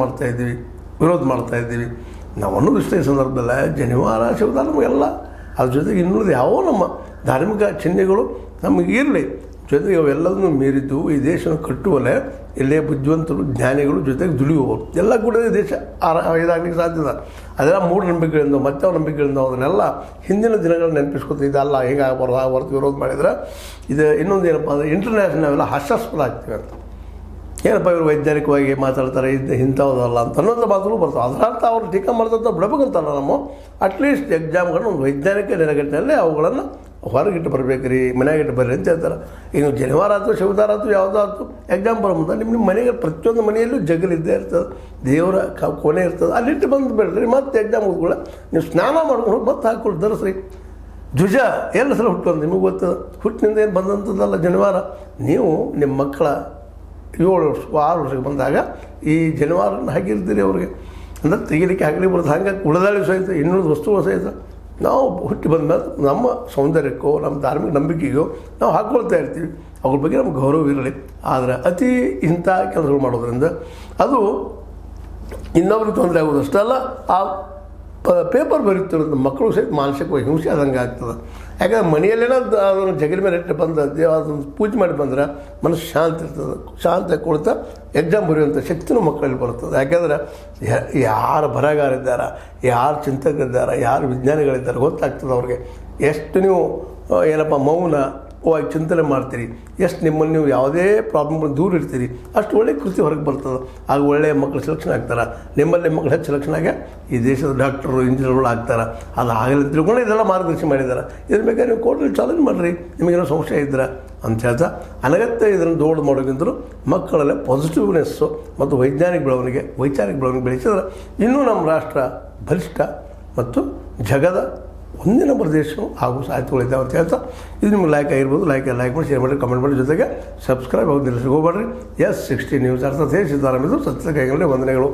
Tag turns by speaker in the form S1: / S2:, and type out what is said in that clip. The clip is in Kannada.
S1: ಮಾಡ್ತಾಯಿದ್ದೀವಿ, ವಿರೋಧ ಮಾಡ್ತಾಯಿದ್ದೀವಿ. ನಾವು ಅನ್ನೋದು ಇಷ್ಟೇ ಸಂದರ್ಭದಲ್ಲ, ಜನಿವಾರ ಶಬ್ದ ನಮಗೆಲ್ಲ, ಅದ್ರ ಜೊತೆಗೆ ಇನ್ನುಳಿದ ಯಾವ ನಮ್ಮ ಧಾರ್ಮಿಕ ಚಿಹ್ನೆಗಳು ನಮಗೆ ಇರಲಿ, ಜೊತೆಗೆ ಅವೆಲ್ಲದನ್ನು ಮೀರಿದ್ದು ಈ ದೇಶವನ್ನು ಕಟ್ಟುವಲ್ಲೇ ಎಲ್ಲೇ ಬುದ್ಧಿವಂತರು ಜ್ಞಾನಿಗಳು ಜೊತೆಗೆ ದುಡಿಯುವವರು ಎಲ್ಲ ಕೂಡ ದೇಶ ಇದಾಗಲಿಕ್ಕೆ ಸಾಧ್ಯದ. ಅದೆಲ್ಲ ಮೂಢನಂಬಿಕೆಗಳಿಂದ ಮತ್ತೆ ನಂಬಿಕೆಗಳಿಂದ ಅದನ್ನೆಲ್ಲ ಹಿಂದಿನ ದಿನಗಳು ನೆನಪಿಸ್ಕೊತಿದ್ದ ಅಲ್ಲ, ಹೀಗಾಗಬಾರ್ದು ಹೊರತು ವಿರೋಧ ಮಾಡಿದ್ರೆ ಇದು ಇನ್ನೊಂದು ಏನಪ್ಪ ಅಂದರೆ ಇಂಟರ್ನ್ಯಾಷನಲ್ ಅವೆಲ್ಲ ಹಾಸ್ಯಾಸ್ಪದ ಆಗ್ತೀವಿ ಅಂತ. ಏನಪ್ಪ ಇವರು ವೈಜ್ಞಾನಿಕವಾಗಿ ಮಾತಾಡ್ತಾರೆ, ಇಂಥವುದಲ್ಲ ಅಂತ ಅನ್ನೋಂಥ ಮಾತುಗಳು ಬರ್ತಾವೆ. ಅದರ ಅರ್ಥ ಅವರು ಟೀಕಾ ಮಾಡ್ದಂಥ ಬಿಡಬೇಕಂತಲ್ಲ, ನಮ್ಮ ಅಟ್ಲೀಸ್ಟ್ ಎಕ್ಸಾಮ್ಗಳನ್ನ ಒಂದು ವೈಜ್ಞಾನಿಕ ನೆಲೆಗಟ್ಟಿನಲ್ಲಿ ಅವುಗಳನ್ನು ಹೊರಗಿಟ್ಟು ಬರ್ಬೇಕು ಮನೆಯಾಗಿಟ್ಟು ಬರ್ರಿ ಅಂತ ಹೇಳ್ತಾರೆ. ಈಗ ಜನಿವಾರ ಆಯ್ತು, ಶನಿವಾರ ಆಯ್ತು, ಯಾವುದಾಯ್ತು ಎಕ್ಸಾಮ್ ಬರೋಂಥ ನಿಮ್ಮ ಮನೆಗೆ ಪ್ರತಿಯೊಂದು ಮನೆಯಲ್ಲೂ ಜಗಲಿದ್ದೇ ಇರ್ತದೆ, ದೇವರ ಕೊನೆ ಇರ್ತದೆ, ಅಲ್ಲಿಟ್ಟು ಬಂದು ಬಿಡ್ರಿ. ಮತ್ತೆ ಎಕ್ಸಾಮ್ ಓದ್ಕೊಳ್ಳ ನೀವು ಸ್ನಾನ ಮಾಡ್ಕೊಂಡು ಹೋಗಿ ಮತ್ತೆ ಹಾಕ್ಕೊಳ್ಳಿ, ಧರಿಸ್ರಿ. ಧ್ವಜ ಎಲ್ಲ ಸಲ ಹುಟ್ಟುವಂತ ನಿಮಗೆ ಗೊತ್ತದ, ಹುಟ್ಟಿನಿಂದ ಏನು ಬಂದಂಥದ್ದಲ್ಲ ಜನಿವಾರ. ನೀವು ನಿಮ್ಮ ಮಕ್ಕಳ 7 ವರ್ಷ 6 ವರ್ಷಕ್ಕೆ ಬಂದಾಗ ಈ ಜನಿವಾರನ ಹಾಕಿರ್ತೀರಿ ಅವ್ರಿಗೆ, ಅಂದರೆ ತೆಗಿಲಿಕ್ಕೆ ಹಾಕಲಿಕ್ಕೆ ಬರುತ್ತೆ. ಹಂಗೆ ಉಳಿದಾಳಿ ಸಹಿತ ಇನ್ನುಳಿದ ವಸ್ತುಗಳು ಸಹಿತ ನಾವು ಹುಟ್ಟಿ ಬಂದ ಮೇಲೆ ನಮ್ಮ ಸೌಂದರ್ಯಕ್ಕೋ ನಮ್ಮ ಧಾರ್ಮಿಕ ನಂಬಿಕೆಗೋ ನಾವು ಹಾಕ್ಕೊಳ್ತಾ ಇರ್ತೀವಿ, ಅವ್ರ ಬಗ್ಗೆ ನಮ್ಗೆ ಗೌರವ ಇರಲಿ. ಆದರೆ ಅತಿ ಇಂಥ ಕೆಲಸಗಳು ಮಾಡೋದ್ರಿಂದ ಅದು ಇನ್ನೊಬ್ರಿಗೆ ತೊಂದರೆ ಆಗೋದು ಅಷ್ಟೇ ಅಲ್ಲ, ಆ ಪೇಪರ್ ಬರೀತಿರೋದು ಮಕ್ಕಳು ಸಹಿತ ಮಾನಸಿಕವಾಗಿ ಹಿಂಸೆ ಆದಂಗೆ ಆಗ್ತದೆ. ಯಾಕಂದ್ರೆ ಮನೆಯಲ್ಲೇನೋ ಅದನ್ನು ಜಗಲಿ ಮೇಲೆ ಇಟ್ಟು ಬಂದು ಅದನ್ನು ಪೂಜೆ ಮಾಡಿ ಬಂದ್ರೆ ಮನಸ್ಸು ಶಾಂತಿ ಇರ್ತದೆ, ಶಾಂತಿ ಕೊಡ್ತಾ ಎಕ್ಸಾಮ್ ಬರೆಯುವಂಥ ಶಕ್ತಿನೂ ಮಕ್ಕಳಲ್ಲಿ ಬರ್ತದೆ. ಯಾಕೆಂದರೆ ಯಾರು ಬರಹಗಾರಿದ್ದಾರೆ, ಯಾರು ಚಿಂತಕರಿದ್ದಾರೆ, ಯಾರು ವಿಜ್ಞಾನಿಗಳಿದ್ದಾರೆ ಗೊತ್ತಾಗ್ತದೆ ಅವ್ರಿಗೆ. ಎಷ್ಟು ನೀವು ಏನಪ್ಪ ಮೌನವಾಗಿ ಚಿಂತನೆ ಮಾಡ್ತೀರಿ, ಎಷ್ಟು ನಿಮ್ಮನ್ನು ನೀವು ಯಾವುದೇ ಪ್ರಾಬ್ಲಮ್ಗಳು ದೂರ ಇರ್ತೀರಿ, ಅಷ್ಟು ಒಳ್ಳೆಯ ಕೃತಿ ಹೊರಗೆ ಬರ್ತದೆ. ಆಗ ಒಳ್ಳೆಯ ಮಕ್ಕಳು ಸೆಲೆಕ್ಷನ್ ಆಗ್ತಾರೆ. ನಿಮ್ಮಲ್ಲಿ ಮಕ್ಕಳು ಹೆಚ್ಚು ಸೆಲೆಕ್ಷನ್ ಆಗಿ ಈ ದೇಶದ ಡಾಕ್ಟರು ಇಂಜಿನಿಯರ್ಗಳು ಆಗ್ತಾರೆ. ಅದು ಆಗಲಿ ತಿಳ್ಕೊಂಡು ಇದೆಲ್ಲ ಮಾರ್ಗದರ್ಶನ ಮಾಡಿದ್ದಾರೆ. ಇದ್ರ ಬೇಕಾದ್ರೆ ನೀವು ಕೋರ್ಟಲ್ಲಿ ಚಾಲೆಂಜ್ ಮಾಡಿರಿ, ನಿಮಗೇನೋ ಸಂಶಯ ಇದ್ರೆ ಅಂತ ಹೇಳ್ತಾ ಅನಗತ್ಯ ಇದನ್ನು ದೊಡ್ಡ ಮಾಡೋಕ್ಕಿಂತಲೂ ಮಕ್ಕಳಲ್ಲೇ ಪಾಸಿಟಿವ್ನೆಸ್ಸು ಮತ್ತು ವೈಜ್ಞಾನಿಕ ಬೆಳವಣಿಗೆ ವೈಚಾರಿಕ ಬೆಳವಣಿಗೆ ಬೆಳೆಸಿದ್ರೆ ಇನ್ನೂ ನಮ್ಮ ರಾಷ್ಟ್ರ ಬಲಿಷ್ಠ ಮತ್ತು ಜಗದ ಒಂದೇ ನಂಬರ್ ದೇಶವು ಹಾಗೂ ಸಾಹಿತ್ಯಗಳಿದ್ದಾವೆ ಅಂತ ಹೇಳ್ತಾ, ಇದು ನಿಮ್ಗೆ ಲೈಕ್ ಆಗಿರ್ಬೋದು. ಲೈಕ್ ಮಾಡಿ, ಶೇರ್ ಮಾಡಿ, ಕಮೆಂಟ್ ಮಾಡಿ, ಜೊತೆಗೆ ಸಬ್ಸ್ಕ್ರೈಬ್ ಆಗೋದು ನಿಲ್ಲಿಸಿ ಹೋಗ್ಬೇಡ್ರಿ. S60 ನ್ಯೂಸ್ ಅರ್ಥಾತ್ ಸಿದ್ದರಾಮಯ್ಯ ಸತ್ಯ ಕೈಗಳಲ್ಲಿ ವಂದನೆಗಳು.